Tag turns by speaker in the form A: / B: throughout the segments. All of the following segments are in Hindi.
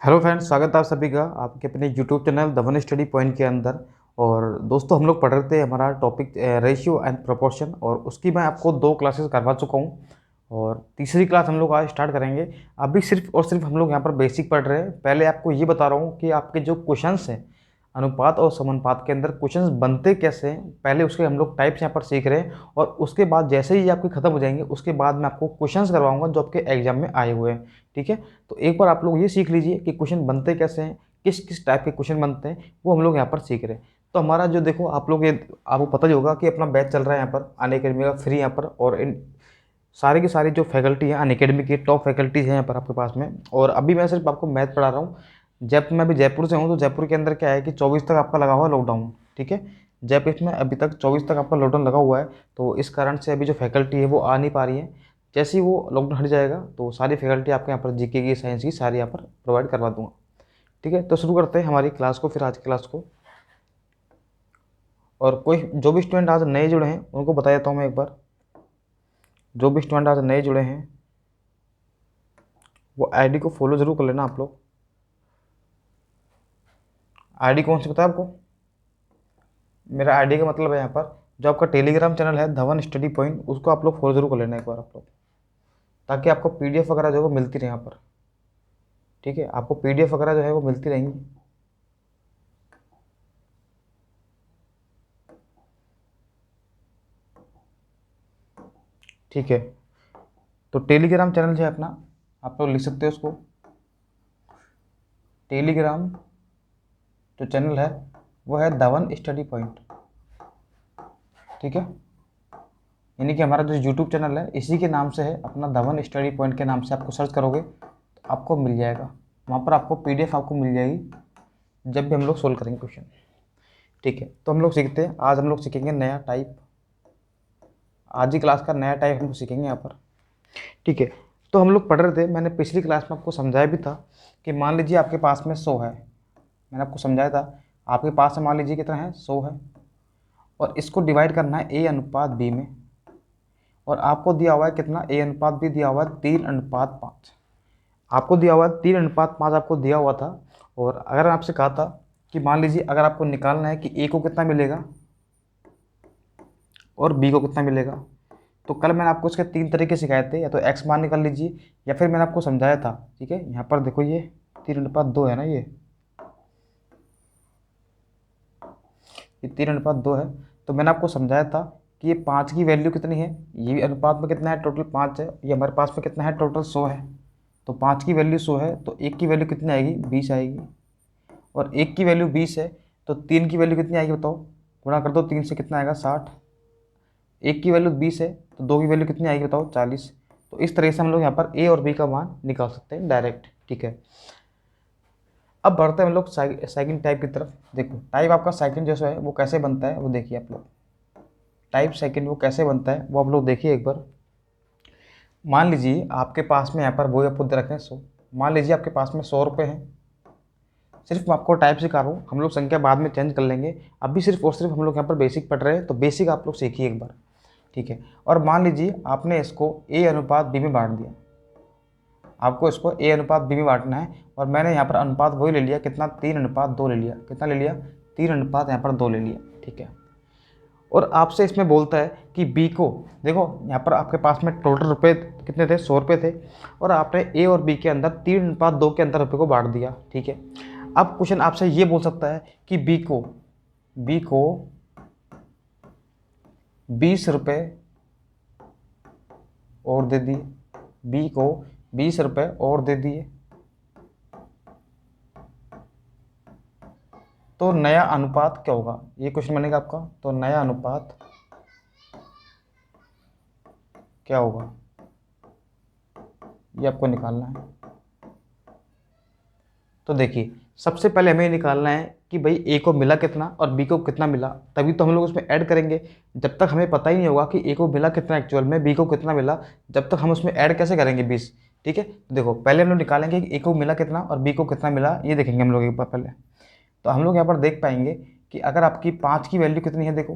A: हेलो फ्रेंड्स, स्वागत है आप सभी का आपके अपने YouTube channel the one study point के अंदर। और दोस्तों, हम लोग पढ़ रहे थे हमारा टॉपिक रेशियो एंड प्रोपोर्शन, और उसकी मैं आपको 2 क्लासेस करवा चुका हूँ और तीसरी क्लास हम लोग आज स्टार्ट करेंगे। अभी सिर्फ और सिर्फ हम लोग यहाँ पर बेसिक पढ़ रहे हैं। पहले आपको ये बता रहा हूँ कि आपके जो क्वेश्चंस हैं अनुपात और समानुपात के अंदर क्वेश्चंस बनते कैसे हैं, पहले उसके हम लोग टाइप्स यहाँ पर सीख रहे हैं। और उसके बाद जैसे ही आपके ख़त्म हो जाएंगे उसके बाद मैं आपको क्वेश्चंस करवाऊंगा जो आपके एग्जाम में आए हुए हैं। ठीक है, तो एक बार आप लोग ये सीख लीजिए कि क्वेश्चन बनते कैसे हैं, किस किस टाइप के क्वेश्चन बनते हैं, वो हम लोग यहाँ पर सीख रहे हैं। तो हमारा जो देखो, आप लोग ये आपको पता ही होगा कि अपना बैच चल रहा है यहाँ पर अनअकैडमी का फ्री यहाँ पर। और इन सारी की सारी जो फैकल्टी है अनअकैडमी की टॉप फैकल्टीज हैं यहाँ पर आपके पास में। और अभी मैं सिर्फ आपको मैथ पढ़ा रहा हूँ। जब मैं अभी जयपुर से हूँ, तो जयपुर के अंदर क्या है कि 24 तक आपका लगा हुआ है लॉकडाउन। ठीक है, जयपुर में अभी तक 24 तक आपका लॉकडाउन लगा हुआ है। तो इस कारण से अभी जो फैकल्टी है वो आ नहीं पा रही है। जैसे ही वो लॉकडाउन हट जाएगा तो सारी फैकल्टी आपके यहाँ पर जीके की, साइंस की सारी यहाँ पर प्रोवाइड करवा दूंगा। ठीक है, तो शुरू करते हैं हमारी क्लास को, फिर आज की क्लास को। और कोई जो भी स्टूडेंट आज नए जुड़े हैं उनको बता देता हूँ मैं एक बार। जो भी स्टूडेंट आज नए जुड़े हैं वो आईडी को फॉलो ज़रूर कर लेना आप लोग। आईडी कौन सी पता है आपको? मेरा आईडी का मतलब है यहाँ पर जो आपका टेलीग्राम चैनल है धवन स्टडी पॉइंट, उसको आप लोग फॉलो जरूर कर लेना एक बार आप लोग, ताकि आपको पीडीएफ वगैरह जो है वो मिलती रहे यहाँ पर। ठीक है, आपको पीडीएफ वगैरह जो है वो मिलती रहेंगी। ठीक है, तो टेलीग्राम चैनल जो है अपना, आप लोग लिख सकते हो उसको। टेलीग्राम जो चैनल है वो है धवन स्टडी पॉइंट। ठीक है, यानी कि हमारा जो यूट्यूब चैनल है इसी के नाम से है, अपना धवन स्टडी पॉइंट के नाम से आपको सर्च करोगे तो आपको मिल जाएगा। वहाँ पर आपको पीडीएफ आपको मिल जाएगी जब भी हम लोग सोल्व करेंगे क्वेश्चन। ठीक है, तो हम लोग सीखते हैं। आज हम लोग सीखेंगे नया टाइप। आज ही क्लास का नया टाइप हम लोग सीखेंगे यहाँ पर। ठीक है, तो हम लोग पढ़ रहे थे, मैंने पिछली क्लास में आपको समझाया भी था कि मान लीजिए आपके पास में 100 है। मैंने आपको समझाया था आपके पास में मान लीजिए कितना है, 100 है। और इसको डिवाइड करना है ए अनुपात बी में। और आपको दिया हुआ है कितना, ए अनुपात बी दिया हुआ है 3:5। आपको दिया हुआ है 3:5 आपको दिया हुआ था। और अगर आपसे कहा था कि मान लीजिए अगर आपको निकालना है कि ए को कितना मिलेगा और बी को कितना मिलेगा, तो कल मैंने आपको इसके 3 तरीके सिखाए थे। या तो एक्स मान निकाल लीजिए, या फिर मैंने आपको समझाया था। ठीक है, यहाँ पर देखो ये 3:2 है ना, ये 3:2 है। तो मैंने आपको समझाया था कि ये 5 की वैल्यू कितनी है, ये भी अनुपात में कितना है, टोटल 5 है। ये हमारे पास में कितना है, टोटल 100 है। तो 5 की वैल्यू 100 है, तो एक की वैल्यू कितनी आएगी, 20 आएगी। और एक की वैल्यू 20 है, तो 3 की वैल्यू कितनी आएगी बताओ, गुणा कर दो 3 से, कितना आएगा, 60। एक की वैल्यू 20 है, तो 2 की वैल्यू कितनी आएगी बताओ, 40। तो इस तरह से हम लोग यहाँ पर ए और बी का मान निकाल सकते हैं डायरेक्ट। ठीक है, अब बढ़ते हैं हम लोग सेकंड टाइप की तरफ। देखो, टाइप आपका सेकंड जैसा है वो कैसे बनता है वो देखिए आप लोग। टाइप सेकंड वो कैसे बनता है वो आप लोग देखिए एक बार। मान लीजिए आपके पास में यहाँ पर वो आपको दे रखे हैं 100। मान लीजिए आपके पास में 100 रुपये हैं। सिर्फ मैं आपको टाइप सिखा रहा हूँ, हम लोग संख्या बाद में चेंज कर लेंगे। अभी सिर्फ और सिर्फ हम लोग यहाँ पर बेसिक पढ़ रहे हैं, तो बेसिक आप लोग सीखिए एक बार। ठीक है, और मान लीजिए आपने इसको ए अनुपात बी में बांट दिया। आपको इसको ए अनुपात बी में बांटना है, और मैंने यहाँ पर अनुपात वही ले लिया, कितना, 3:2 ले लिया। कितना ले लिया, 3:2 यहाँ पर 2 ले लिया। ठीक है, और आपसे इसमें बोलता है कि बी को, देखो यहाँ पर आपके पास में टोटल रुपए कितने थे, 100 रुपये थे। और आपने ए और बी के अंदर 3:2 के अंदर रुपये को बांट दिया। ठीक है, अब क्वेश्चन आपसे ये बोल सकता है कि बी को 20 रुपये और दे दिए। बी को 20 रुपये और दे दिए, तो नया अनुपात क्या होगा, ये क्वेश्चन बनेगा आपका। तो नया अनुपात क्या होगा ये आपको निकालना है। तो देखिए, सबसे पहले हमें निकालना है कि भाई ए को मिला कितना और बी को कितना मिला, तभी तो हम लोग उसमें ऐड करेंगे। जब तक हमें पता ही नहीं होगा कि ए को मिला कितना एक्चुअल में, बी को कितना मिला, जब तक हम उसमें ऐड कैसे करेंगे 20। ठीक है, तो देखो पहले हम लोग निकालेंगे कि ए को मिला कितना और बी को कितना मिला, ये देखेंगे हम लोग एक बार पहले। तो हम लोग यहाँ पर देख पाएंगे कि अगर आपकी 5 की वैल्यू कितनी है, देखो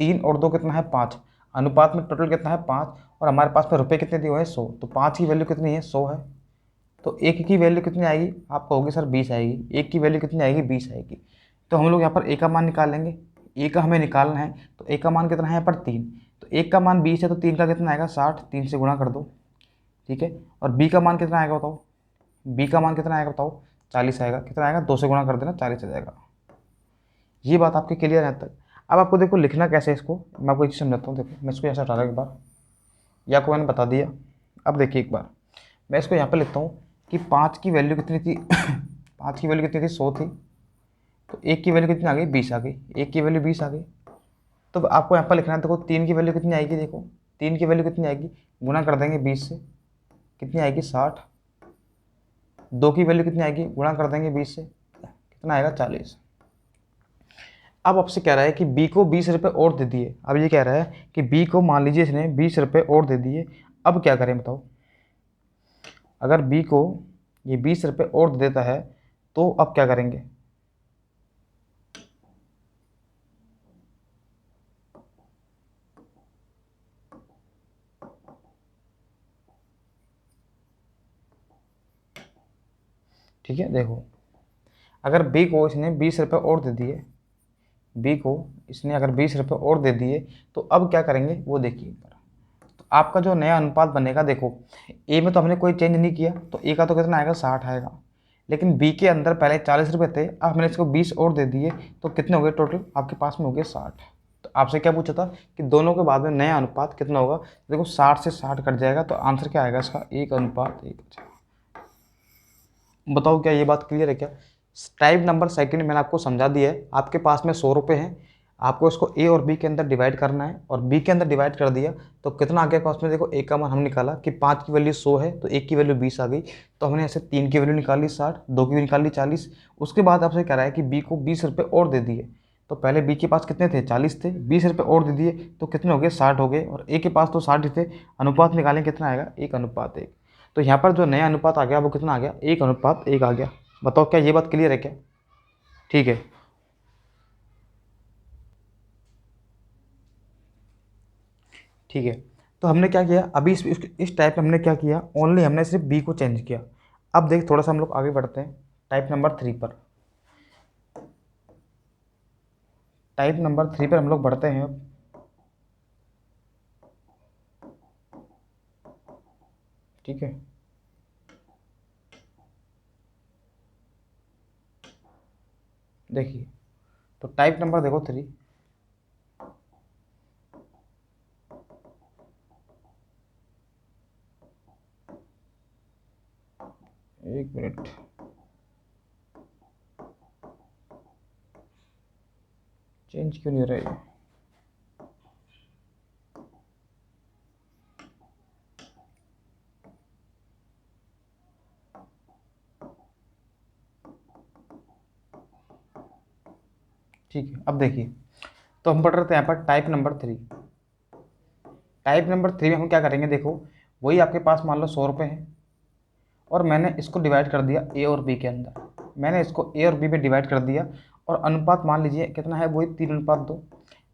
A: 3 और 2 कितना है, 5। अनुपात में टोटल कितना है, 5। और हमारे पास में रुपये कितने दिए हुए हैं, 100। तो 5 की वैल्यू कितनी है, 100 है। तो एक की वैल्यू कितनी आएगी, आप कहोगे सर 20 आएगी। एक की वैल्यू कितनी आएगी, 20 आएगी। तो हम लोग यहाँ पर ए का मान निकालेंगे। ए का हमें निकालना है, तो ए का मान कितना है यहाँ पर 3। तो एक का मान 20 है तो 3 का कितना आएगा 60, 3 से गुणा कर दो, ठीक है। और बी का मान कितना आएगा बताओ, बी का मान कितना आएगा बताओ, 40 आएगा। कितना आएगा, 2 से गुणा कर देना, 40 आ जाएगा। ये बात आपकी क्लियर है तक। अब आपको देखो लिखना कैसे है इसको, मैं आपको एक चीज़ समझाता हूँ। देखो मैं इसको ऐसा हटा रहा एक बार, या आपको मैंने बता दिया। अब देखिए एक बार मैं इसको यहाँ पर लिखता हूँ कि 5 की वैल्यू कितनी थी 5 की वैल्यू कितनी थी, 100 थी। तो एक की वैल्यू कितनी आ गई, 20 आ गई। एक की वैल्यू 20 आ गई। तो आपको यहाँ पर लिखना है, देखो 3 की वैल्यू कितनी आएगी, देखो 3 की वैल्यू कितनी आएगी, गुणा कर देंगे 20 से, कितनी आएगी 60। 2 की वैल्यू कितनी आएगी, गुणा कर देंगे 20 से, कितना आएगा 40। अब आपसे कह रहा है कि बी को 20 रुपये और दे दिए। अब ये कह रहा है कि बी को मान लीजिए इसने 20 रुपये और दे दिए। अब क्या करें बताओ, अगर बी को ये 20 रुपये और दे देता है तो अब क्या करेंगे। ठीक है, देखो अगर बी को इसने 20 रुपये और दे दिए, बी को इसने अगर 20 रुपये और दे दिए तो अब क्या करेंगे वो देखिए। तो आपका जो नया अनुपात बनेगा, देखो ए में तो हमने कोई चेंज नहीं किया, तो ए का तो कितना आएगा 60 आएगा। लेकिन बी के अंदर पहले 40 रुपये थे, अब हमने इसको 20 और दे दिए, तो कितने हो गए टोटल आपके पास में हो गए 60। तो आपसे क्या पूछा था कि दोनों के बाद में नया अनुपात कितना होगा। देखो 60 से 60 कट जाएगा, तो आंसर क्या आएगा इसका, 1:1। बताओ क्या ये बात क्लियर है क्या। टाइप नंबर सेकंड मैंने आपको समझा दिया है। आपके पास में 100 रुपये हैं, आपको इसको ए और बी के अंदर डिवाइड करना है, और बी के अंदर डिवाइड कर दिया तो कितना आ गया पास में। देखो ए का मान हम निकाला कि 5 की वैल्यू 100 है, तो एक की वैल्यू 20 आ गई। तो हमने ऐसे 3 की वैल्यू निकाली 60, 2 की निकाली 40। उसके बाद आपसे कह रहा है कि बी को 20 रुपये और दे दिए। तो पहले बी के पास कितने थे, 40 थे, 20 रुपये और दे दिए तो कितने हो गए, 60 हो गए। और ए के पास तो 60 ही थे। अनुपात निकालें कितना आएगा, 1:1। तो यहाँ पर जो नया अनुपात आ गया वो कितना आ गया, 1:1 आ गया। बताओ क्या ये बात क्लियर है क्या। ठीक है, ठीक है। तो हमने क्या किया अभी इस टाइप में हमने क्या किया, ओनली हमने सिर्फ बी को चेंज किया। अब देख थोड़ा सा हम लोग आगे बढ़ते हैं टाइप नंबर 3 पर। टाइप नंबर 3 पर हम लोग बढ़ते हैं अब। ठीक है, देखिए तो टाइप नंबर देखो 3। एक मिनट, चेंज क्यों नहीं हो रहा है। ठीक है, अब देखिए तो हम पढ़ रहे थे यहाँ पर टाइप नंबर 3। टाइप नंबर 3 में हम क्या करेंगे, देखो वही आपके पास मान लो 100 रुपये हैं, और मैंने इसको डिवाइड कर दिया ए और बी के अंदर। मैंने इसको ए और बी में डिवाइड कर दिया, और अनुपात मान लीजिए कितना है, वही 3:2।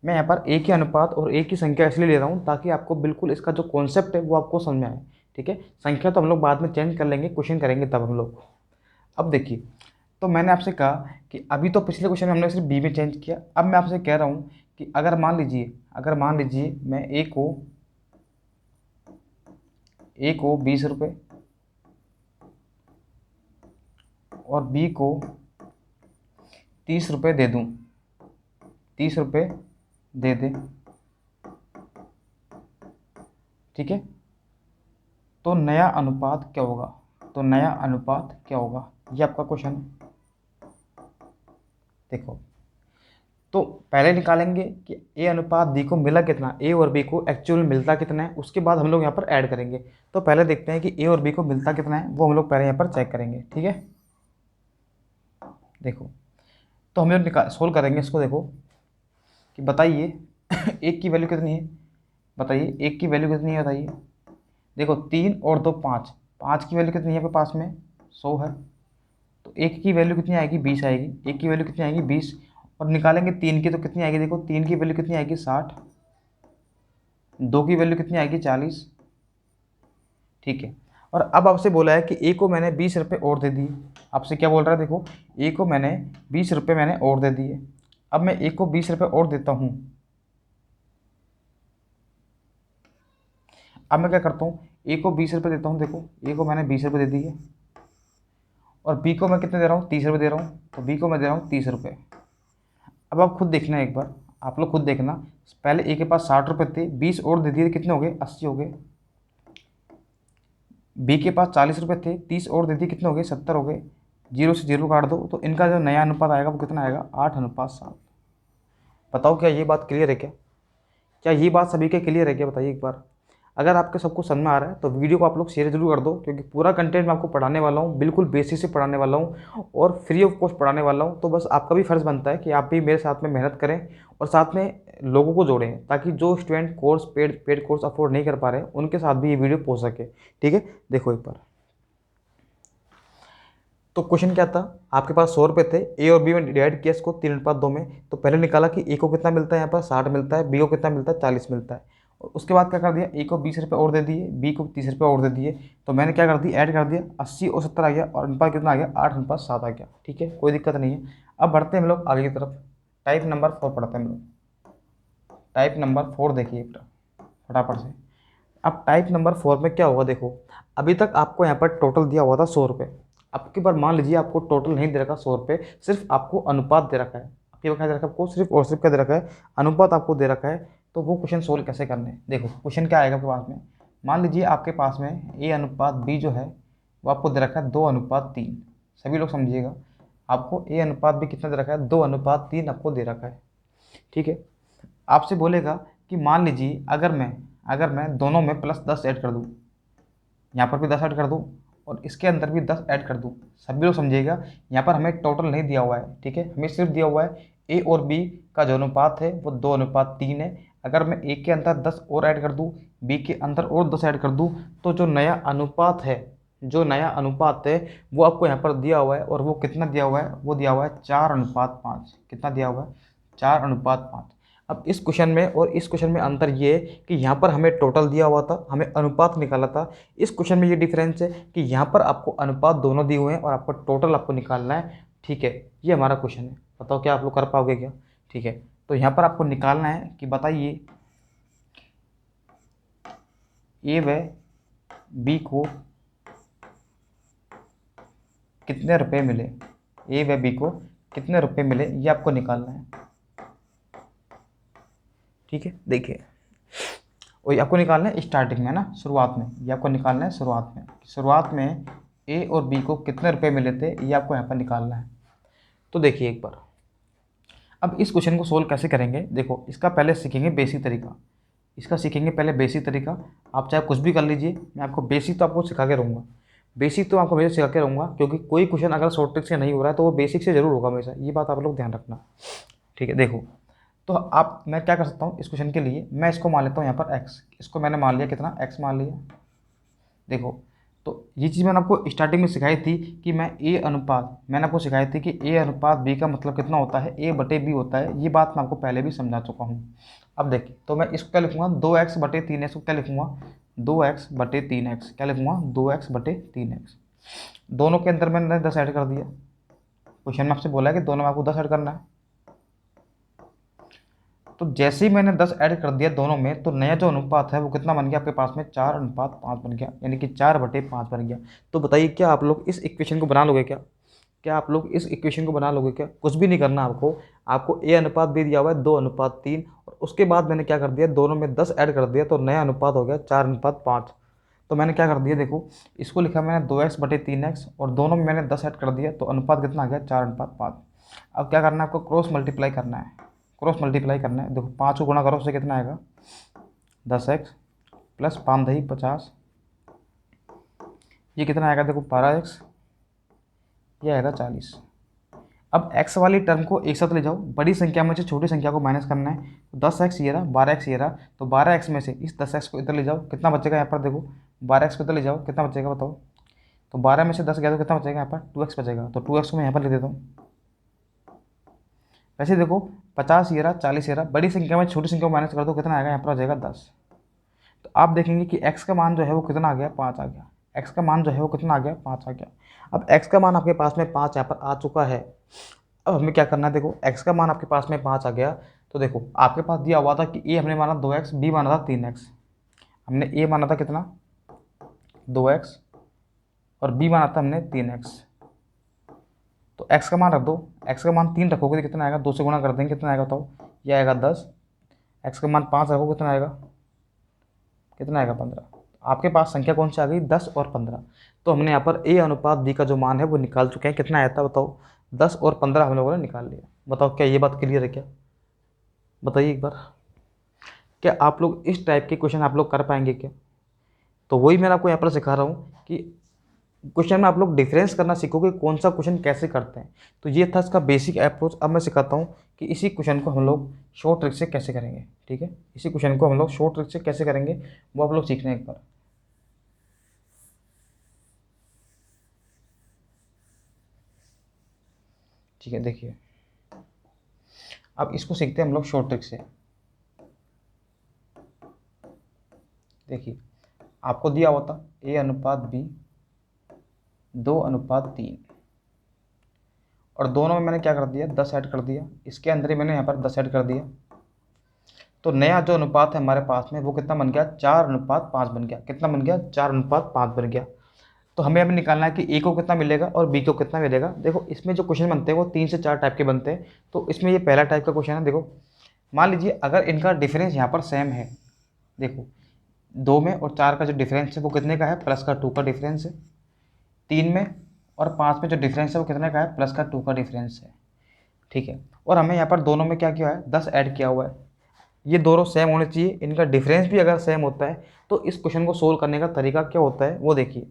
A: मैं यहाँ पर एक ही अनुपात और एक ही संख्या इसलिए ले रहा हूँ ताकि आपको बिल्कुल इसका जो कॉन्सेप्ट है वो आपको समझ में आए। ठीक है, संख्या तो हम लोग बाद में चेंज कर लेंगे, क्वेश्चन करेंगे तब हम लोग। अब देखिए, तो मैंने आपसे कहा कि अभी तो पिछले क्वेश्चन में हमने सिर्फ बी में चेंज किया। अब मैं आपसे कह रहा हूँ कि अगर मान लीजिए मैं ए को 20 रुपये और बी को 30 रुपये दे दूँ, 30 रुपये दे दें, ठीक है। तो नया अनुपात क्या होगा, तो नया अनुपात क्या होगा, ये आपका क्वेश्चन है। देखो तो पहले निकालेंगे कि ए अनुपात बी को मिला कितना, ए और बी को एक्चुअल में मिलता कितना है, उसके बाद हम लोग यहाँ पर ऐड करेंगे। तो पहले देखते हैं कि ए और बी को मिलता कितना है, वो हम लोग पहले यहाँ पर चेक करेंगे। ठीक है, देखो तो हम लोग सोल्व करेंगे इसको। देखो कि बताइए एक की वैल्यू कितनी है, बताइए एक की वैल्यू कितनी है बताइए। देखो 3 और 2 5, 5 की वैल्यू कितनी है आपके पास में, 100 है। तो एक की वैल्यू कितनी आएगी, 20 आएगी। एक की वैल्यू कितनी आएगी, 20। और निकालेंगे 3 की तो कितनी आएगी, देखो 3 की वैल्यू कितनी आएगी, 60। 2 की वैल्यू कितनी आएगी, 40। ठीक है, और अब आपसे बोला है कि ए को मैंने 20 रुपये और दे दिए। आपसे क्या बोल रहा है, देखो ए को मैंने 20 रुपये मैंने और दे दिए। अब मैं ए को 20 रुपये और देता हूँ। अब मैं क्या करता हूँ, ए को 20 रुपये देता हूँ। देखो ए को मैंने 20 रुपये दे दिए और बी को मैं कितने दे रहा हूँ, 30 रुपये दे रहा हूँ। तो बी को मैं दे रहा हूँ 30 रुपये। अब आप खुद देखना एक बार, आप लोग खुद देखना, पहले ए के पास 60 रुपये थे, 20 और दे दिए, कितने हो गए, 80 हो गए। बी के पास 40 रुपये थे, 30 और दे दिए, कितने हो गए, 70 हो गए। 0 से 0 काट दो तो इनका जो नया अनुपात आएगा वो कितना आएगा, 8:7। बताओ क्या ये बात क्लियर है क्या ये बात सभी के क्लियर है क्या, बताइए एक बार। अगर आपके सबको समझ में आ रहा है तो वीडियो को आप लोग शेयर जरूर कर दो, क्योंकि पूरा कंटेंट मैं आपको पढ़ाने वाला हूँ, बिल्कुल बेसिक से पढ़ाने वाला हूँ और फ्री ऑफ कॉस्ट पढ़ाने वाला हूँ। तो बस आपका भी फ़र्ज़ बनता है कि आप भी मेरे साथ में मेहनत करें और साथ में लोगों को जोड़ें, ताकि जो student course paid course afford नहीं कर पा रहे हैं उनके साथ भी ये वीडियो पहुँच सके। ठीक है, देखो एक बार। तो क्वेश्चन क्या था, आपके पास 100 रुपये थे, ए और बी में डिवाइड किया इसको 3:2 में। तो पहले निकाला कि ए को कितना मिलता है, यहाँ पर 60 मिलता है, बी को कितना मिलता है, 40 मिलता है। और उसके बाद क्या कर दिया, ए को 20 रुपये और दे दिए, बी को 30 रुपये और दे दिए। तो मैंने क्या कर दिया, ऐड कर दिया, 80 और 70 आ गया और अनुपात कितना आ गया, 8:7 आ गया। ठीक है, कोई दिक्कत नहीं है। अब बढ़ते हैं हम लोग आगे की तरफ, टाइप नंबर 4 पढ़ते हैं हम लोग। टाइप नंबर 4 देखिए फटाफट से। अब टाइप नंबर 4 में क्या होगा, देखो अभी तक आपको यहाँ पर टोटल दिया हुआ था 100 रुपये। अब की बार मान लीजिए आपको टोटल नहीं दे रखा 100 रुपये, सिर्फ आपको अनुपात दे रखा है। आपके क्या दे रखा है, आपको सिर्फ और सिर्फ क्या दे रखा है, अनुपात आपको दे रखा है। तो वो क्वेश्चन सोल्व कैसे करने हैं, देखो क्वेश्चन क्या आएगा आपके पास में। मान लीजिए आपके पास में ए अनुपात बी जो है वो आपको दे रखा है 2:3। सभी लोग समझिएगा, आपको ए अनुपात बी कितना दे रखा है, 2:3 आपको दे रखा है। ठीक है, आपसे बोलेगा कि मान लीजिए अगर मैं दोनों में +10 ऐड कर दूँ, यहाँ पर भी 10 ऐड कर दूँ और इसके अंदर भी 10 ऐड कर दूँ। सभी लोग समझिएगा, यहाँ पर हमें टोटल नहीं दिया हुआ है। ठीक है, हमें सिर्फ दिया हुआ है ए और बी का जो अनुपात है वो 2:3 है। अगर मैं ए के अंदर 10 और ऐड कर दूँ, बी के अंदर और 10 ऐड कर दूँ, तो जो नया अनुपात है वो आपको यहाँ पर दिया हुआ है। और वो कितना दिया हुआ है, वो दिया हुआ है 4:5। कितना दिया हुआ है, 4:5। अब इस क्वेश्चन में और इस क्वेश्चन में अंतर ये है कि यहाँ पर हमें टोटल दिया हुआ था, हमें अनुपात निकाला था। इस क्वेश्चन में ये डिफरेंस है कि यहाँ पर आपको अनुपात दोनों दिए हुए हैं और आपको टोटल आपको निकालना है। ठीक है, ये हमारा क्वेश्चन है, बताओ क्या आप लोग कर पाओगे क्या। ठीक है, तो यहाँ पर आपको निकालना है कि बताइए ए व बी को कितने रुपए मिले, ए व बी को कितने रुपए मिले, ये आपको निकालना है। ठीक है, देखिए वही आपको निकालना है स्टार्टिंग में ना, शुरुआत में। ये आपको निकालना है शुरुआत में ए और बी को कितने रुपए मिले थे, ये आपको यहाँ पर निकालना है। तो देखिए एक बार, अब इस क्वेश्चन को सोल्व कैसे करेंगे, देखो इसका पहले सीखेंगे बेसिक तरीका। आप चाहे कुछ भी कर लीजिए, मैं आपको बेसिक तो आपको सिखा के रहूँगा। बेसिक तो आपको हमेशा सिखा के रहूँगा, क्योंकि कोई क्वेश्चन अगर शॉर्ट ट्रिक से नहीं हो रहा है तो वो बेसिक से ज़रूर होगा हमेशा, ये बात आप लोग ध्यान रखना। ठीक है, देखो तो मैं क्या कर सकता हूँ इस क्वेश्चन के लिए, मैं इसको मान लेता हूँ यहाँ पर x, इसको मैंने मान लिया कितना, x मान लिया। देखो तो ये चीज़ मैंने आपको स्टार्टिंग में सिखाई थी कि मैंने आपको सिखाई थी कि a अनुपात b का मतलब कितना होता है, a/b होता है। ये बात मैं आपको पहले भी समझा चुका हूँ। अब देखिए, तो मैं इसको क्या लिखूँगा, 2x/3x को क्या लिखूँगा, 2x/3x, क्या लिखूँगा, 2x/3x। दोनों के अंदर मैंने 10 ऐड कर दिया। क्वेश्चन में आपसे बोला है कि दोनों में आपको 10 ऐड करना है। तो जैसे ही मैंने 10 ऐड कर दिया दोनों में, तो नया जो अनुपात है वो कितना बन गया आपके पास में, 4:5 बन गया, यानी कि 4/5 बन गया। तो बताइए क्या आप लोग इस इक्वेशन को बना लोगे क्या, कुछ भी नहीं करना आपको ए अनुपात भी दिया हुआ है 2:3 और उसके बाद मैंने क्या कर दिया, दोनों में 10 ऐड कर दिया, तो नया अनुपात हो गया 4:5। तो मैंने क्या कर दिया, देखो इसको लिखा मैंने 2x/3x और दोनों में मैंने 10 ऐड कर दिया, तो अनुपात कितना आ गया, 4:5। अब क्या करना है आपको, क्रॉस मल्टीप्लाई करना है। देखो 5 को गुणा करो, उससे कितना आएगा, 10x प्लस 5×10 50, ये कितना आएगा, देखो 12x, ये आएगा 40। अब x वाली टर्म को एक साथ ले जाओ, बड़ी संख्या में से छोटी संख्या को माइनस करना है। तो 10x ये रहा, 12x ये रहा, तो 12x में से इस 10x को इधर ले जाओ, कितना बचेगा यहाँ पर, देखो 12x को इधर ले जाओ, कितना बचेगा बताओ। तो 12 में से 10 गया तो कितना बचेगा यहाँ पर, 2x बचेगा। तो 2x को मैं यहाँ पर लिख देता हूँ। वैसे देखो 50 ये रहा, 40 ये रहा, बड़ी संख्या में छोटी संख्या को माइनस कर दो, कितना आएगा, यहाँ पर आ जाएगा 10। तो आप देखेंगे कि x का मान जो है वो कितना आ गया, 5 आ गया। एक्स का मान जो है वो कितना आ गया, 5 आ गया। अब एक्स का मान आपके पास में 5 यहाँ पर आ चुका है। अब हमें क्या करना है, देखो एक्स का मान आपके पास में 5 आ गया, तो देखो आपके पास दिया हुआ था कि ए हमने माना 2x, बी माना था 3x। हमने ए माना था कितना, 2x, और बी माना था हमने 3x। तो x का मान रख दो, x का मान 3 रखोगे तो कितना आएगा, 2 से गुणा कर देंगे, कितना आएगा बताओ, ये आएगा 10। x का मान 5 रखोगे कितना आएगा, कितना आएगा 15। आपके पास संख्या कौन सी आ गई, 10 और 15। तो हमने यहाँ पर a अनुपात b का जो मान है वो निकाल चुके हैं। कितना आया था बताओ, 10 और 15 हम लोगों ने निकाल लिया। बताओ क्या ये बात क्लियर है क्या, बताइए एक बार, क्या आप लोग इस टाइप के क्वेश्चन आप लोग कर पाएंगे क्या। तो वही मैं आपको यहाँ पर सिखा रहा हूँ कि क्वेश्चन में आप लोग डिफरेंस करना सीखोगे, कौन सा क्वेश्चन कैसे करते हैं। तो ये था इसका बेसिक अप्रोच। अब मैं सिखाता हूँ कि इसी क्वेश्चन को हम लोग शॉर्ट ट्रिक से कैसे करेंगे। ठीक है, इसी क्वेश्चन को हम लोग शॉर्ट ट्रिक से कैसे करेंगे वो आप लोग सीखना है एक बार। ठीक है, देखिए अब इसको सीखते हैं हम लोग शॉर्ट ट्रिक से। देखिए आपको दिया हुआ था ए अनुपात बी 2:3, और दोनों में मैंने क्या कर दिया, 10 ऐड कर दिया। इसके अंदर ही मैंने यहाँ पर 10 ऐड कर दिया। तो नया जो अनुपात है हमारे पास में वो कितना बन गया, 4:5 बन गया। कितना बन गया, 4:5 बन गया। तो हमें अभी निकालना है कि ए को कितना मिलेगा और बी को कितना मिलेगा। देखो इसमें जो क्वेश्चन बनते हैं वो 3 से 4 टाइप के बनते हैं। तो इसमें ये पहला टाइप का क्वेश्चन है। देखो मान लीजिए अगर इनका डिफरेंस यहाँ पर सेम है, देखो 2 में और 4 का जो डिफरेंस है वो कितने का है, +2 का डिफरेंस है। 3 में और 5 में जो डिफरेंस है वो कितने का है, +2 का डिफरेंस है। ठीक है, और हमें यहाँ पर दोनों में क्या किया है, 10 ऐड किया हुआ है। ये दोनों सेम होने चाहिए, इनका डिफरेंस भी अगर सेम होता है तो इस क्वेश्चन को सोल्व करने का तरीका क्या होता है वो देखिए।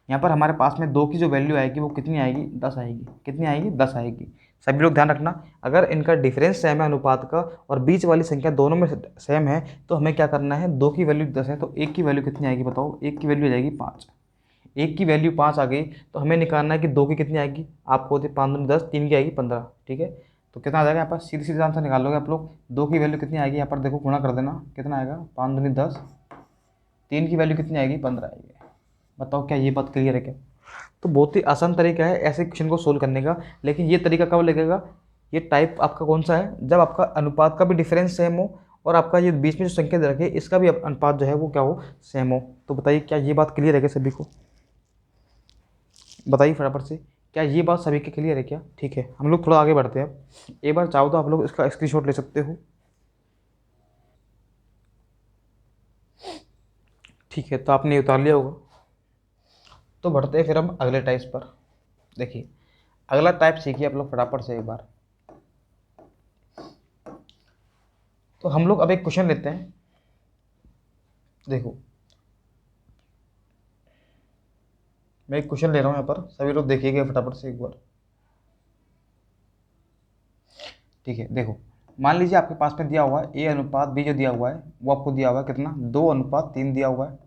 A: यहाँ पर हमारे पास में 2 की जो वैल्यू आएगी वो कितनी आएगी, 10 आएगी। कितनी आएगी, 10 आएगी। सभी लोग ध्यान रखना, अगर इनका डिफरेंस सेम है अनुपात का और बीच वाली संख्या दोनों में सेम है तो हमें क्या करना है, 2 की वैल्यू 10 है तो 1 की वैल्यू कितनी आएगी बताओ, 1 की वैल्यू आ जाएगी 5। 1 की वैल्यू 5 आ गई तो हमें निकालना है कि 2 की कितनी आएगी, आपको होती है 5 दूनी 10, 3 की आएगी 15। ठीक है, तो कितना आ जाएगा यहाँ पर, सीधी सीधा आंसर निकालोगे आप लोग। 2 की वैल्यू कितनी आएगी, यहाँ पर देखो गुणा कर देना, कितना आएगा, 5 दूनी 10, 3 की वैल्यू कितनी आएगी, 15 आएगी। बताओ क्या ये बात क्लियर है क्या। तो बहुत ही आसान तरीका है ऐसे क्वेश्चन को सोल्व करने का। लेकिन ये तरीका कब लगेगा, ये टाइप आपका कौन सा है, जब आपका अनुपात का भी डिफरेंस सेम हो और आपका ये बीच में जो संख्या दे रखी है इसका भी अनुपात जो है वो क्या हो, सेम हो। तो बताइए क्या ये बात क्लियर है क्या सभी को, बताइए फटाफट से, क्या ये बात सभी के क्लियर है क्या। ठीक है, हम लोग थोड़ा आगे बढ़ते हैं। एक बार चाहो तो आप लोग इसका स्क्रीनशॉट ले सकते हो। ठीक है, तो आपने ये उतार लिया होगा। तो बढ़ते हैं फिर हम अगले टाइप्स पर। देखिए अगला टाइप सीखिए आप लोग फटाफट से एक बार। तो हम लोग अब एक क्वेश्चन लेते हैं। देखो मैं एक क्वेश्चन ले रहा हूँ यहाँ पर, सभी लोग देखिएगा फटाफट से एक बार। ठीक है, देखो मान लीजिए आपके पास में दिया हुआ है ए अनुपात बी, जो दिया हुआ है वो आपको दिया हुआ है कितना, 2:3 दिया हुआ है।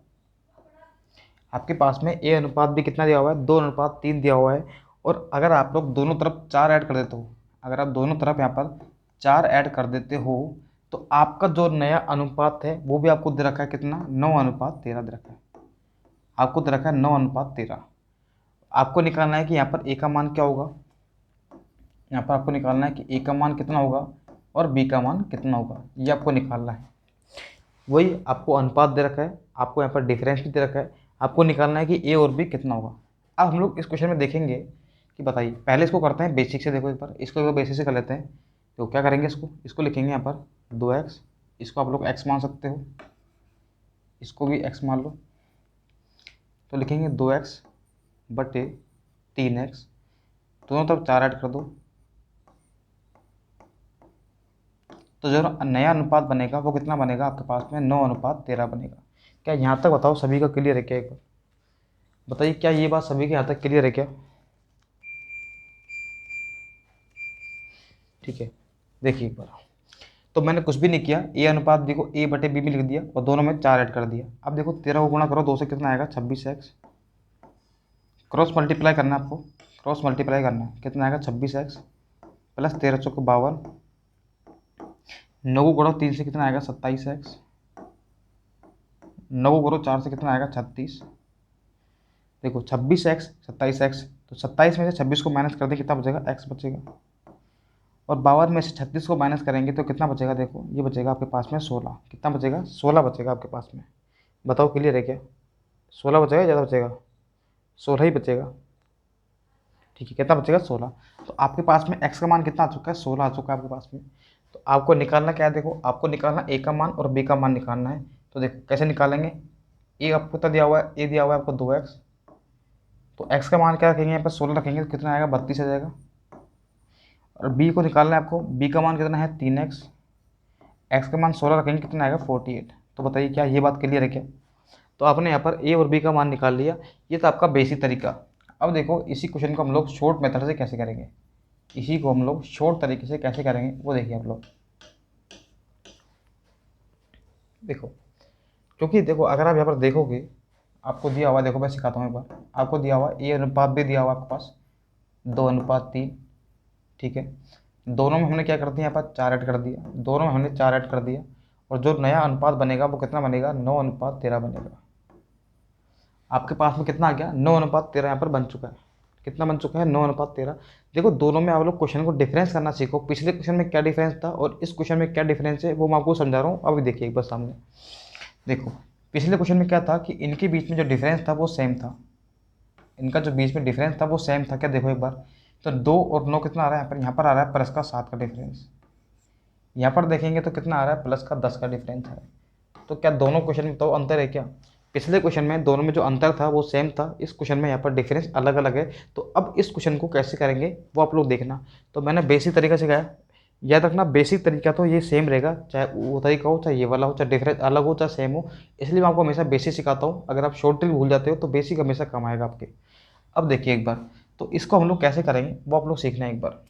A: आपके पास में ए अनुपात भी कितना दिया हुआ है, 2:3 दिया हुआ है। और अगर आप लोग दोनों तरफ 4 ऐड कर देते हो, अगर आप दोनों तरफ यहाँ पर 4 ऐड कर देते हो तो आपका जो नया अनुपात है वो भी आपको दे रखा है कितना, 9:13 दे रखा है। आपको दे रखा है 9:13। आपको निकालना है कि यहाँ पर ए का मान क्या होगा, यहाँ पर आपको निकालना है कि ए का मान कितना होगा और बी का मान कितना होगा, ये आपको निकालना है। वही आपको अनुपात दे रखा है, आपको यहाँ पर डिफरेंस भी दे रखा है, आपको निकालना है कि ए और बी कितना होगा। अब हम लोग इस क्वेश्चन में देखेंगे कि बताइए, पहले इसको करते हैं बेसिक से। देखो एक बार इसको एक बार बेसिक से कर लेते हैं। तो क्या करेंगे, इसको लिखेंगे यहाँ पर 2x, इसको आप लोग x मान सकते हो, इसको भी x मान लो। तो लिखेंगे 2x/3x, दोनों तरफ 4 ऐड कर दो। तो जो नया अनुपात बनेगा वो कितना बनेगा आपके पास में, 9:13 बनेगा। क्या यहाँ तक बताओ सभी का क्लियर है क्या, एक बार बताइए क्या ये बात सभी के यहाँ तक क्लियर है क्या। ठीक है, देखिए एक बार, तो मैंने कुछ भी नहीं किया, ए अनुपात देखो a/b में लिख दिया और दोनों में 4 ऐड कर दिया। अब देखो 13 को गुणा करो 2 से, कितना आएगा, 26x। क्रॉस मल्टीप्लाई करना है आपको, क्रॉस मल्टीप्लाई करना है, कितना आएगा, 26x + 13 × 52। 9 को गुणो 3 से, कितना आएगा, 27x। 9 को गुणो 4 से, कितना आएगा, 36। देखो 26x 27x, तो 27 में से 26 को माइनस कर दें कितना बचेगा, x बचेगा। और 52 में से 36 को माइनस करेंगे तो कितना बचेगा, देखो ये बचेगा आपके पास में 16। कितना बचेगा, 16 बचेगा आपके पास में। बताओ क्लियर है क्या, 16 बचेगा, ज़्यादा बचेगा, 16 ही बचेगा। ठीक है, कितना बचेगा, 16। तो आपके पास में x का मान कितना आ चुका है, 16 आ चुका है आपके पास में। तो आपको निकालना क्या है, देखो आपको निकालना a का मान और b का मान निकालना है। तो देखो कैसे निकालेंगे, a आपको कितना दिया हुआ है, a दिया हुआ है आपको 2x। तो x का मान क्या रखेंगे, यहाँ पर 16 रखेंगे तो कितना आएगा, 32 आ जाएगा। और b को निकालना है आपको, b का मान कितना है, 3x। x का मान 16 रखेंगे कितना आएगा, 48। तो बताइए क्या ये बात क्लियर है क्या। तो आपने यहाँ पर a और b का मान निकाल लिया। ये तो आपका बेसिक तरीका। अब देखो इसी क्वेश्चन को हम लोग शॉर्ट मेथड से कैसे करेंगे, इसी को हम लोग शॉर्ट तरीके से कैसे करेंगे वो देखिए आप लोग। देखो क्योंकि देखो अगर आप यहाँ पर देखोगे, आपको दिया हुआ, देखो मैं सिखाता हूँ एक बार। आपको दिया हुआ ए अनुपात भी दिया हुआ आपके पास, 2:3। ठीक है, दोनों में हमने क्या कर दिया, यहाँ पर 4 ऐड कर दिया, दोनों में हमने 4 ऐड कर दिया। और जो नया अनुपात बनेगा वो कितना बनेगा, 9:13 बनेगा। आपके पास में कितना आ गया, 9:13 यहाँ पर बन चुका है। कितना बन चुका है, 9:13। देखो दोनों में आप लोग क्वेश्चन को डिफरेंस करना सीखो। पिछले क्वेश्चन में क्या डिफरेंस था और इस क्वेश्चन में क्या डिफरेंस है वो मैं आपको समझा रहा हूँ। अभी देखिए एक बार सामने। देखो पिछले क्वेश्चन में क्या था कि इनके बीच में जो डिफरेंस था वो सेम था। इनका जो बीच में डिफरेंस था वो सेम था क्या, देखो एक बार। तो 2 और 9 कितना आ रहा है, यहाँ पर आ रहा है प्लस का 7 का डिफरेंस। यहाँ पर देखेंगे तो कितना आ रहा है, प्लस का 10 का डिफरेंस है। तो क्या दोनों क्वेश्चन में तो अंतर है क्या, पिछले क्वेश्चन में दोनों में जो अंतर था वो सेम था, इस क्वेश्चन में यहाँ पर डिफरेंस अलग अलग है। तो अब इस क्वेश्चन को कैसे करेंगे वो आप लोग देखना। तो मैंने बेसिक तरीका सिखाया, याद रखना बेसिक तरीका तो ये सेम रहेगा, चाहे वो तरीका हो, चाहे ये वाला हो, चाहे डिफरेंस अलग हो, चाहे सेम हो। इसलिए मैं आपको हमेशा बेसिक सिखाता हूँ। अगर आप शॉर्ट ट्रिक भूल जाते हो तो बेसिक हमेशा काम आएगा आपके। अब देखिए एक बार, तो इसको हम लोग कैसे करेंगे वो आप लोग सीखना है एक बार।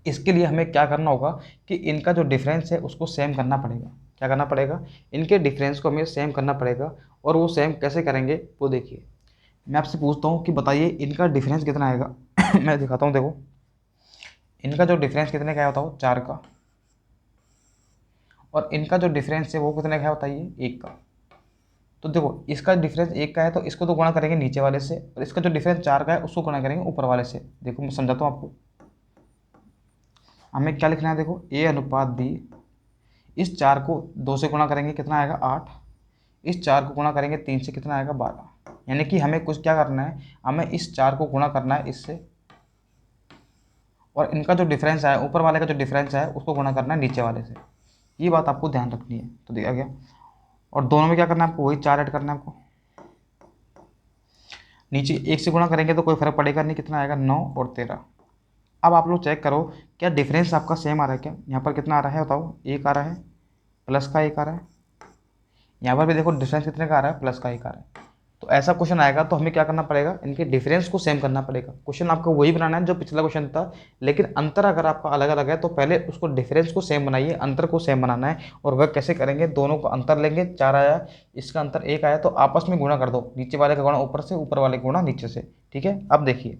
A: इसके लिए हमें क्या करना होगा कि इनका जो डिफरेंस है उसको सेम करना पड़ेगा। क्या करना पड़ेगा, इनके डिफरेंस को हमें सेम करना पड़ेगा। और वो सेम कैसे करेंगे वो देखिए। मैं आपसे पूछता हूँ कि बताइए इनका डिफरेंस कितना आएगा। मैं दिखाता हूँ, देखो इनका जो डिफरेंस कितने का है बताओ, 4 का। और इनका जो डिफरेंस है वो कितने का है बताइए, 1 का। तो देखो इसका डिफरेंस 1 का है तो इसको तो गुणा करेंगे नीचे वाले से, और इसका जो डिफरेंस 4 का है उसको गुणा करेंगे ऊपर वाले से। देखो मैं समझाता हूँ आपको। हमें क्या लिखना है, देखो a अनुपात b। इस 4 को 2 से गुणा करेंगे कितना आएगा, 8। इस 4 को गुणा करेंगे 3 से कितना आएगा, 12। यानी कि हमें कुछ क्या करना है, हमें इस 4 को गुणा करना है इससे, और इनका जो डिफरेंस है ऊपर वाले का जो डिफरेंस है उसको गुणा करना है नीचे वाले से। ये बात आपको ध्यान रखनी है। तो देखा गया। और दोनों में क्या करना है आपको, वही 4 ऐड करना है आपको। नीचे 1 से गुणा करेंगे तो कोई फर्क पड़ेगा नहीं, कितना आएगा, 9 और 13। अब आप लोग चेक करो क्या डिफरेंस आपका सेम आ रहा है क्या। यहाँ पर कितना आ रहा है बताओ, 1 आ रहा है, प्लस का 1 आ रहा है। यहाँ पर भी देखो डिफरेंस कितने का आ रहा है, प्लस का 1 आ रहा है। तो ऐसा क्वेश्चन आएगा तो हमें क्या करना पड़ेगा, इनके डिफरेंस को सेम करना पड़ेगा। क्वेश्चन आपको वही बनाना है जो पिछला क्वेश्चन था, लेकिन अंतर अगर आपका अलग अलग है तो पहले उसको डिफरेंस को सेम बनाइए, अंतर को सेम बनाना है। और वह कैसे करेंगे, दोनों को अंतर लेंगे, 4 आया, इसका अंतर 1 आया, तो आपस में गुणा कर दो, नीचे वाले का गुणा ऊपर से, ऊपर वाले का गुणा नीचे से। ठीक है, अब देखिए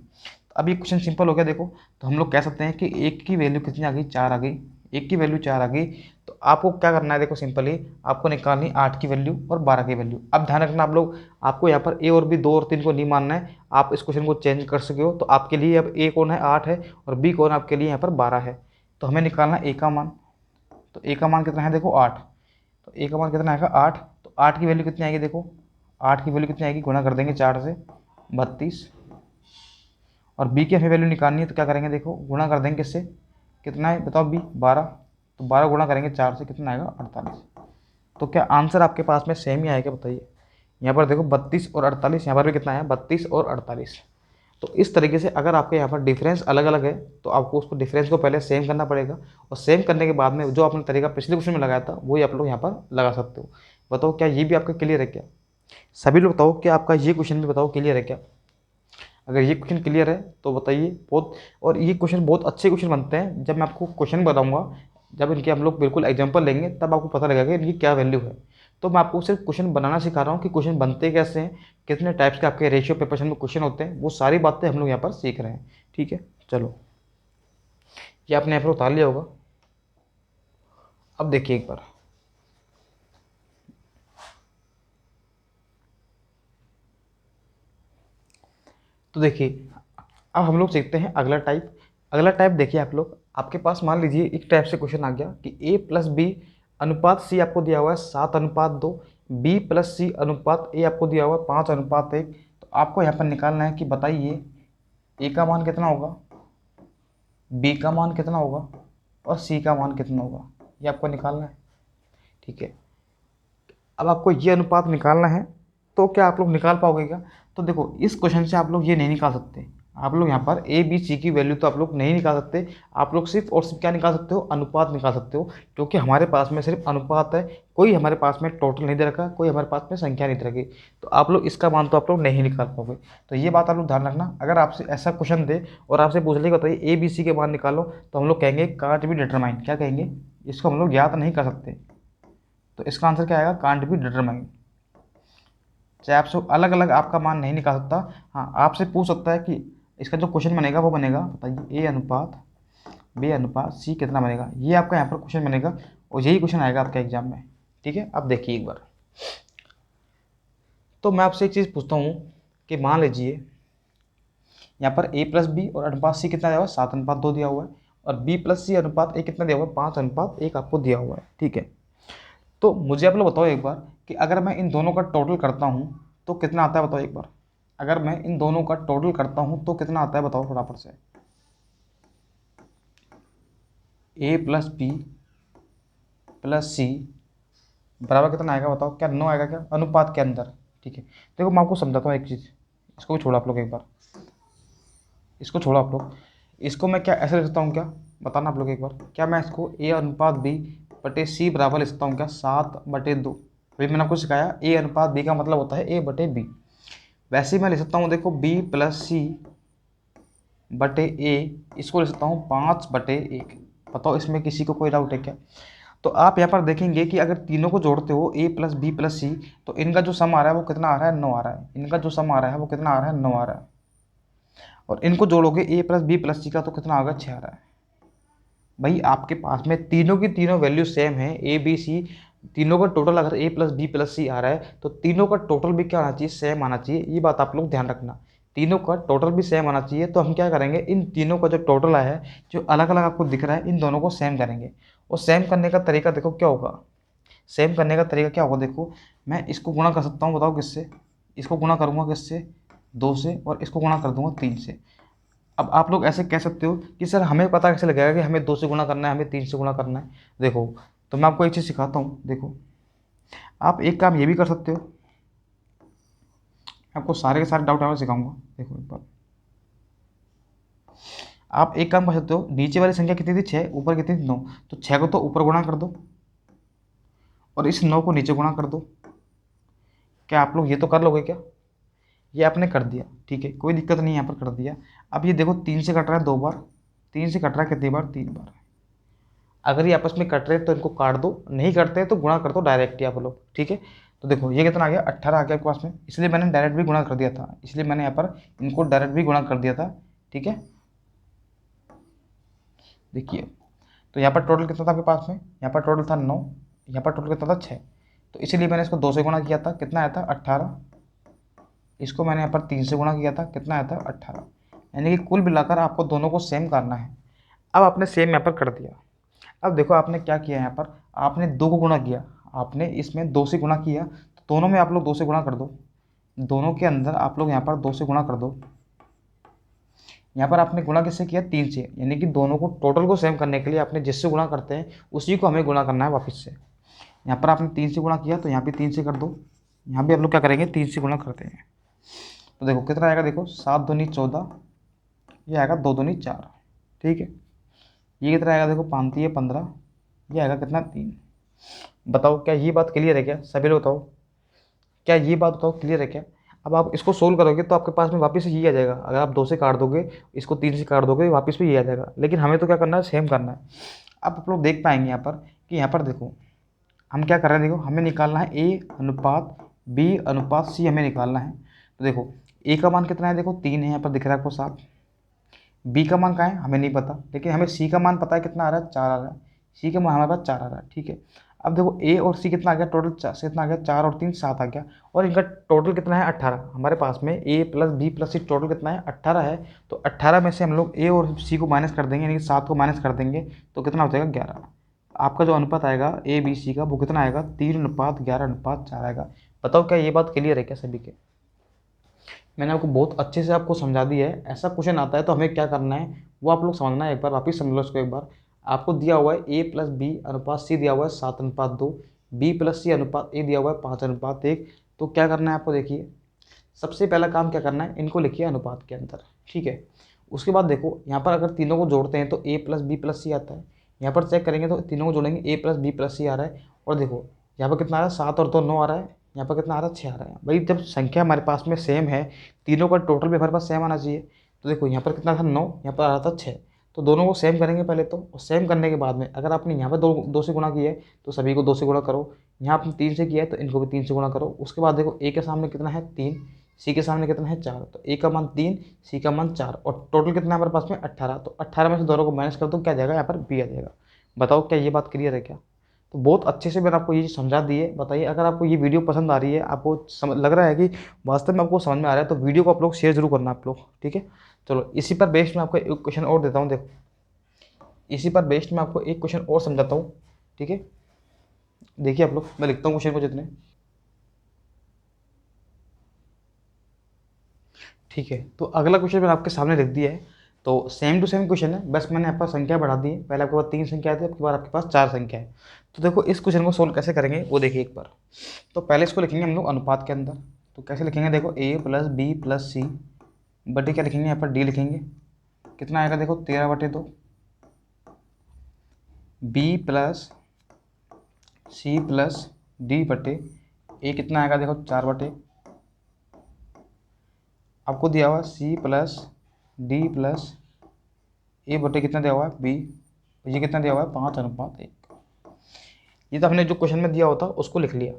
A: अब ये क्वेश्चन सिंपल हो गया। देखो तो हम लोग कह सकते हैं कि 1 की वैल्यू कितनी आ गई, 4 आ गई। 1 की वैल्यू 4 आ गई। तो आपको क्या करना है, देखो सिंपली आपको निकालनी 8 की वैल्यू और 12 की वैल्यू। अब ध्यान रखना आप लोग, आपको यहाँ पर ए और बी 2 और 3 को नहीं मानना है। आप इस क्वेश्चन को चेंज कर सके हो। तो आपके लिए अब ए कौन है, 8 है, और बी कौन है आपके लिए यहाँ पर 12 है। तो हमें निकालना ए का मान। तो ए का मान कितना है, देखो 8। तो ए का मान कितना आएगा, 8। तो 8 की वैल्यू कितनी आएगी, देखो 8 की वैल्यू कितनी आएगी, गुणा कर देंगे 4 से, 32। और बी की हमें वैल्यू निकालनी है तो क्या करेंगे, देखो गुणा कर देंगे किससे, कितना है बताओ बी, 12। तो 12 गुणा करेंगे 4 से, कितना आएगा, 48। तो क्या आंसर आपके पास में सेम ही आएगा बताइए। यहाँ पर देखो 32 और 48, यहाँ पर भी कितना है, 32 और 48। तो इस तरीके से अगर आपके यहाँ पर डिफरेंस अलग अलग है तो आपको उसको डिफरेंस को पहले सेम करना पड़ेगा, और सेम करने के बाद में जो आपने तरीका पिछले क्वेश्चन में लगाया था वही आप लोग यहाँ पर लगा सकते हो। बताओ क्या ये भी आपका क्लियर है क्या, सभी लोग बताओ क्या आपका ये क्वेश्चन भी बताओ क्लियर है क्या। अगर ये क्वेश्चन क्लियर है तो बताइए बहुत। और ये क्वेश्चन बहुत अच्छे क्वेश्चन बनते हैं जब मैं आपको क्वेश्चन बताऊंगा, जब इनके हम लोग बिल्कुल एग्जांपल लेंगे तब आपको पता लगेगा कि इनकी क्या वैल्यू है। तो मैं आपको सिर्फ क्वेश्चन बनाना सिखा रहा हूँ कि क्वेश्चन बनते कैसे हैं, कितने टाइप्स के आपके रेशियो पेपर में क्वेश्चन होते हैं, वो सारी बातें हम लोग यहाँ पर सीख रहे हैं। ठीक है, चलो ये आपने यहाँ पर उतार लिया होगा। अब देखिए एक बार, तो देखिए अब हम लोग सीखते हैं अगला टाइप। अगला टाइप देखिए आप लोग, आपके पास मान लीजिए एक टाइप से क्वेश्चन आ गया कि ए प्लस बी अनुपात सी आपको दिया हुआ है 7:2, बी प्लस सी अनुपात ए आपको दिया हुआ है 5:1। तो आपको यहाँ पर निकालना है कि बताइए ए का मान कितना होगा, बी का मान कितना होगा और सी का मान कितना होगा, ये आपको निकालना है। ठीक है, अब आपको ये अनुपात निकालना है, तो क्या आप लोग निकाल पाओगे क्या? तो देखो इस क्वेश्चन से आप लोग ये नहीं निकाल सकते। आप लोग यहाँ पर ए बी सी की वैल्यू तो आप लोग नहीं निकाल सकते। आप लोग सिर्फ और सिर्फ क्या निकाल सकते हो, अनुपात निकाल सकते हो, क्योंकि हमारे पास में सिर्फ अनुपात है, कोई हमारे पास में टोटल नहीं दे रखा, कोई हमारे पास में संख्या नहीं दे रखी। तो आप लोग इसका मान तो आप लोग नहीं निकाल पाओगे। तो ये बात आप लोग ध्यान रखना, अगर आपसे ऐसा क्वेश्चन दे और आपसे पूछ ले बताइए ए बी सी के मान निकालो, तो हम लोग कहेंगे कांट बी डिटरमाइन। क्या कहेंगे? इसको हम लोग ज्ञात नहीं कर सकते। तो इसका आंसर क्या आएगा? Can't be determine. चाहे आपसे अलग अलग आपका मान नहीं निकाल सकता। हाँ, आपसे पूछ सकता है कि इसका जो क्वेश्चन बनेगा वो बनेगा, बताइए ए अनुपात बी अनुपात सी कितना बनेगा। ये आपका यहाँ पर क्वेश्चन बनेगा और यही क्वेश्चन आएगा आपके एग्जाम में। ठीक है, अब देखिए एक बार, तो मैं आपसे एक चीज़ पूछता हूँ कि मान लीजिए यहाँ पर ए प्लस बी और अनुपात सी कितना दिया हुआ है? 7:2 दिया हुआ है। और बी प्लस सी अनुपात ए कितना दिया हुआ है? 5:1 आपको दिया हुआ है। ठीक है, तो मुझे आप लोग बताओ एक बार कि अगर मैं इन दोनों का टोटल करता हूँ तो कितना आता है? बताओ एक बार, अगर मैं इन दोनों का टोटल करता हूँ तो कितना आता है? बताओ फटाफट से। ए प्लस बी प्लस सी बराबर कितना आएगा? बताओ, क्या 9 आएगा क्या अनुपात के अंदर? ठीक है, देखो मैं आपको समझाता हूँ एक चीज़, इसको भी छोड़ो आप लोग एक बार, इसको छोड़ो आप लोग। इसको मैं क्या ऐसे लिख सकता हूँ क्या? बताना आप लोग एक बार, क्या मैं इसको ए अनुपात बी बटे सी बराबर लिख सकता हूँ क्या? 7/2। अभी मैंने आपको सिखाया ए अनुपात बी का मतलब होता है ए बटे बी। वैसे ही मैं लिख सकता हूँ, देखो बी प्लस सी बटे ए, इसको लिख सकता हूँ 5/1। बताओ इसमें किसी को कोई डाउट है क्या? तो आप यहाँ पर देखेंगे कि अगर तीनों को जोड़ते हो ए प्लस बी प्लस सी, तो इनका जो सम आ रहा है वो कितना आ रहा है? 9 आ रहा है। इनका जो सम आ रहा है वो कितना आ रहा है? 9 आ रहा है। और इनको जोड़ोगे ए प्लस बी प्लस सी का तो कितना आ गया? 6 आ रहा है। भाई आपके पास में तीनों की तीनों वैल्यू सेम है, ए बी सी, तीनों का टोटल अगर ए प्लस बी प्लस सी आ रहा है तो तीनों का टोटल भी क्या आना चाहिए? सेम आना चाहिए। ये बात आप लोग ध्यान रखना, तीनों का टोटल भी सेम आना चाहिए। तो हम क्या करेंगे, इन तीनों का जो टोटल आया है, जो अलग अलग आपको दिख रहा है, इन दोनों को सेम करेंगे। और सेम करने का तरीका देखो क्या होगा, सेम करने का तरीका क्या होगा? देखो मैं इसको गुणा कर सकता हूँ, बताओ किससे? इसको गुणा करूँगा किससे? 2 से, और इसको गुणा कर दूंगा 3 से। अब आप लोग ऐसे कह सकते हो कि सर हमें पता कैसे लगेगा कि हमें 2 से गुणा करना है, हमें 3 से गुणा करना है? देखो, तो मैं आपको एक चीज़ सिखाता हूँ। देखो, आप एक काम ये भी कर सकते हो, आपको सारे के सारे डाउट मैं सिखाऊंगा। देखो एक बार, आप एक काम कर सकते हो, नीचे वाली संख्या कितनी थी? 6, ऊपर कितनी थी? 9। तो 6 को तो ऊपर गुणा कर दो और इस 9 को नीचे गुणा कर दो। क्या आप लोग ये तो कर लोगे क्या? ये आपने कर दिया, ठीक है, कोई दिक्कत नहीं, यहाँ पर कर दिया। अब ये देखो 3 से कट रहा है 2 बार, 3 से कट रहा है कितनी बार? 3 बार। अगर ये आपस में कट रहे हैं तो इनको काट दो, नहीं कटते हैं तो गुणा कर दो डायरेक्ट ही आप लोग। ठीक है, तो देखो ये कितना आ गया? 18 आ गया आपके पास में, इसलिए मैंने डायरेक्ट भी गुणा कर दिया था, इसलिए मैंने यहाँ पर इनको डायरेक्ट भी गुणा कर दिया था। ठीक है, देखिए, तो यहाँ पर टोटल कितना था आपके पास में? यहाँ पर टोटल था 9, यहाँ पर टोटल कितना था? 6। तो इसीलिए मैंने इसको 2 से गुणा किया था, कितना आया था? 18। इसको मैंने यहाँ पर 3 से गुणा किया था, कितना आया था? 18। यानी कि कुल मिलाकर आपको दोनों को सेम करना है। अब आपने सेम यहाँ पर कर दिया। अब देखो आपने क्या किया, यहाँ पर आपने 2 को गुणा किया, आपने इसमें 2 से गुणा किया, तो दोनों में आप लोग 2 से गुणा कर दो, दोनों के अंदर आप लोग यहाँ पर 2 से गुणा कर दो। यहाँ पर आपने गुणा किससे किया? 3 से, यानी कि दोनों को टोटल को सेम करने के लिए आपने जिससे गुणा करते हैं उसी को हमें गुणा करना है वापस से। यहाँ पर आपने 3 से गुणा किया तो यहाँ भी 3 से कर दो, यहाँ भी आप लोग क्या करेंगे? 3 से गुणा करते हैं। तो देखो कितना आएगा? देखो 7 दूनी 14, ये आएगा 2 दूनी 4। ठीक है, ये कितना आएगा? देखो 5 3 15, ये आएगा कितना? 3। बताओ क्या ये बात क्लियर है क्या? सभी लोग बताओ, क्या ये बात बताओ क्लियर है क्या? अब आप इसको सोल्व करोगे तो आपके पास में वापस से ये आ जाएगा। अगर आप 2 से काट दोगे, इसको 3 से काट दोगे, वापस भी ये आ जाएगा। लेकिन हमें तो क्या करना है? सेम करना है। अब आप लोग देख पाएंगे यहाँ पर कि यहाँ पर देखो हम क्या कर रहे हैं, देखो हमें निकालना है ए अनुपात बी अनुपात सी, हमें निकालना है। तो देखो ए का मान कितना है? देखो 3 है, यहाँ पर दिख रहा है आपको 7। बी का मान कहाँ है? हमें नहीं पता, लेकिन हमें सी का मान पता है, कितना आ रहा है? 4 आ रहा है। सी का मान हमारे पास 4 आ रहा है। ठीक है, अब देखो ए और सी कितना आ गया टोटल, कितना आ गया 4 और 3 7 आ गया, और इनका टोटल कितना है 18। हमारे पास में ए प्लस बी प्लस सी टोटल कितना है 18 है। तो 18 में से हम लोग ए और सी को माइनस कर देंगे, यानी कि 7 को माइनस कर देंगे, तो कितना हो जाएगा 11। आपका जो अनुपात आएगा ए बी सी का वो कितना आएगा 3:11:4 आएगा। बताओ क्या ये बात क्लियर है क्या सभी के? मैंने आपको बहुत अच्छे से आपको समझा दिया है। ऐसा क्वेश्चन आता है तो हमें क्या करना है वो आप लोग समझना है, एक बार वापिस समझ लो इसको एक बार। आपको दिया हुआ है ए प्लस बी अनुपात सी दिया हुआ है 7:2, बी प्लस सी अनुपात ए दिया हुआ है 5:1। तो क्या करना है आपको, देखिए सबसे पहला काम क्या करना है, इनको लिखिए अनुपात के अंदर, ठीक है। उसके बाद देखो यहाँ पर अगर तीनों को जोड़ते हैं तो ए प्लस बी प्लस सी आता है। यहाँ पर चेक करेंगे तो तीनों को जोड़ेंगे ए प्लस बी प्लस सी आ रहा है। और देखो यहाँ पर कितना आ रहा है 7 और 2 9 आ रहा है, यहाँ पर कितना आ रहा है 6 आ रहा है। भाई जब संख्या हमारे पास में सेम है, तीनों का टोटल भी हमारे पास सेम आना चाहिए। तो देखो यहाँ पर कितना था 9, यहाँ पर आ रहा था 6, तो दोनों को सेम करेंगे पहले तो, और सेम करने के बाद में अगर आपने यहाँ पर दो से गुणा किया है तो सभी को 2 से गुणा करो। यहाँ आपने 3 से किया है तो इनको भी 3 से गुणा करो। उसके बाद देखो ए के सामने कितना है 3, सी के सामने कितना है 4, तो ए का मान 3, सी का मान 4, और टोटल कितना है हमारे पास में 18। तो 18 में से दोनों को माइनस कर दो, क्या जाएगा यहाँ पर बी आ जाएगा। बताओ क्या ये बात क्लियर है क्या? तो बहुत अच्छे से मैंने आपको ये चीज़ समझा दी है। बताइए अगर आपको ये वीडियो पसंद आ रही है, आपको समझ लग रहा है कि वास्तव में आपको समझ में आ रहा है, तो वीडियो को आप लोग शेयर जरूर करना आप लोग, ठीक है। चलो इसी पर बेस्ड मैं आपको एक क्वेश्चन और देता हूँ। देखो इसी पर बेस्ड मैं आपको एक क्वेश्चन और समझाता हूँ, ठीक है। देखिए आप लोग, मैं लिखता हूँ क्वेश्चन को जितने, ठीक है। तो अगला क्वेश्चन मैंने आपके सामने लिख दिया है। तो सेम टू सेम क्वेश्चन है, बस मैंने आपका संख्या बढ़ा दी है। पहले आपके पास 3 संख्या थी, आपके बाद आपके पास 4 संख्या है। तो देखो इस क्वेश्चन को सोल्व कैसे करेंगे वो देखिए एक बार। तो पहले इसको लिखेंगे हम लोग अनुपात के अंदर। तो कैसे लिखेंगे, देखो ए प्लस बी प्लस सी बटे क्या लिखेंगे, यहाँ पर डी लिखेंगे। कितना आएगा देखो 13/2, B plus C plus D बटे ए कितना आएगा देखो 4/, आपको दिया हुआ C plus D plus A बटे कितना दिया हुआ है बी, ये कितना दिया हुआ है 5:1। ये तो हमने जो क्वेश्चन में दिया होता उसको लिख लिया।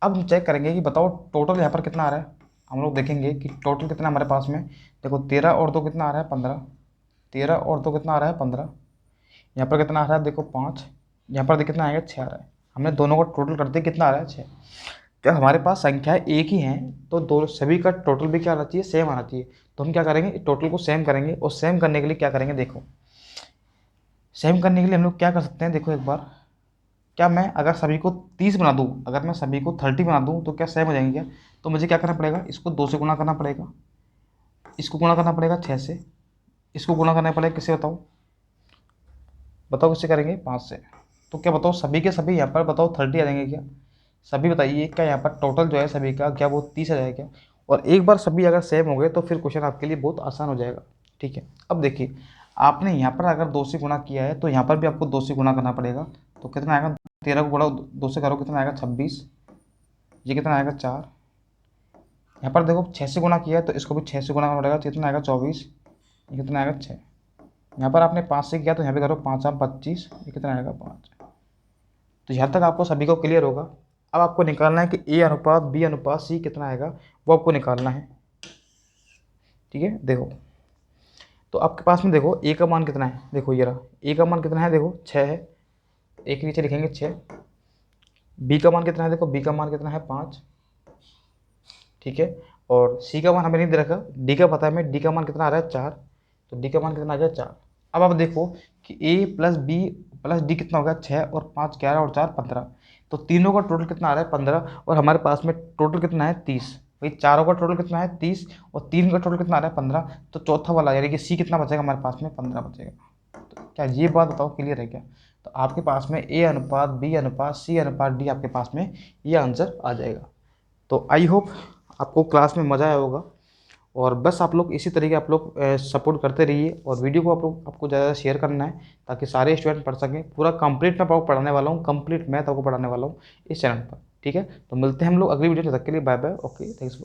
A: अब हम चेक करेंगे कि बताओ टोटल यहाँ पर कितना आ रहा है। हम लोग देखेंगे कि टोटल कितना हमारे पास में, देखो 13 और 2 कितना आ रहा है 15, 13 और 2 कितना आ रहा है 15, यहाँ पर कितना आ रहा है देखो 5, यहाँ पर कितना आएगा 6 आ रहा है। हमने दोनों का टोटल करते कितना आ रहा है 6। क्या हमारे पास संख्याएं एक ही हैं तो दो सभी का टोटल भी क्या आना चाहिए सेम आना चाहिए। तो हम क्या करेंगे टोटल को सेम करेंगे, और सेम करने के लिए क्या करेंगे, देखो सेम करने के लिए हम लोग क्या कर सकते हैं, देखो एक बार, क्या मैं अगर सभी को 30 बना दूँ, अगर मैं सभी को 30 बना दूँ तो क्या सेम हो जाएंगे क्या? तो मुझे क्या करना पड़ेगा, इसको 2 से गुणा करना पड़ेगा, इसको गुणा करना पड़ेगा 6 से, इसको गुणा करना पड़ेगा किससे, बताओ बताओ किससे करेंगे 5 से। तो क्या बताओ सभी के सभी यहाँ पर बताओ 30 आ जाएंगे क्या? सभी बताइए क्या यहाँ पर टोटल जो है सभी का क्या वो 30 आ जाएगा क्या? और एक बार सभी अगर सेम हो गए तो फिर क्वेश्चन आपके लिए बहुत आसान हो जाएगा, ठीक है। अब देखिए आपने यहाँ पर अगर 2 से गुणा किया है तो यहाँ पर भी आपको 2 से गुणा करना पड़ेगा। तो कितना आएगा, 13 को गुणा 2 से करो कितना आएगा 26, ये कितना आएगा 4, यहाँ पर देखो 6 से गुणा किया है तो इसको भी 6 से गुणा करना पड़ेगा, तो कितना आएगा 24, ये कितना आएगा 6। यहाँ पर आपने 5 से किया तो यहाँ पे करो 5 और 25, ये कितना आएगा 5। तो यहाँ तक आपको सभी को क्लियर होगा। अब आपको निकालना है कि ए अनुपात बी अनुपात सी कितना आएगा, वो आपको निकालना है, ठीक है। देखो तो आपके पास में देखो ए का मान कितना है, देखो ये रहा ए का मान कितना है, देखो 6 है, एक नीचे लिखेंगे 6। बी का मान कितना है, देखो बी का मान कितना है 5, ठीक है। और सी का मान हमें नहीं दे रखा, डी का पता है हमें, डी का मान कितना आ रहा है 4, तो डी का मान कितना आ गया 4। अब आप देखो कि ए प्लस बी प्लस डी कितना होगा 6 और 5 11 और 4 15, तो तीनों का टोटल कितना आ रहा है 15, और हमारे पास में टोटल कितना है 30। भाई चारों का टोटल कितना है 30 और 3 का टोटल कितना आ रहा है 15, तो चौथा वाला यानी कि सी कितना बचेगा हमारे पास में 15 बचेगा। तो क्या ये बात बताओ क्लियर है क्या? तो आपके पास में ए अनुपात बी अनुपात सी अनुपात डी आपके पास में ये आंसर आ जाएगा। तो आई होप आपको क्लास में मज़ा आया होगा, और बस आप लोग इसी तरीके आप लोग सपोर्ट करते रहिए, और वीडियो को आप लोग आपको ज़्यादा शेयर करना है ताकि सारे स्टूडेंट पढ़ सकें। पूरा कंप्लीट मैं आपको पढ़ाने वाला हूँ, कंप्लीट मैथ आपको पढ़ाने वाला हूँ इस चैनल पर, ठीक है। तो मिलते हैं हम लोग अगली वीडियो, तब तक के लिए बाय बाय, ओके थैंक्स।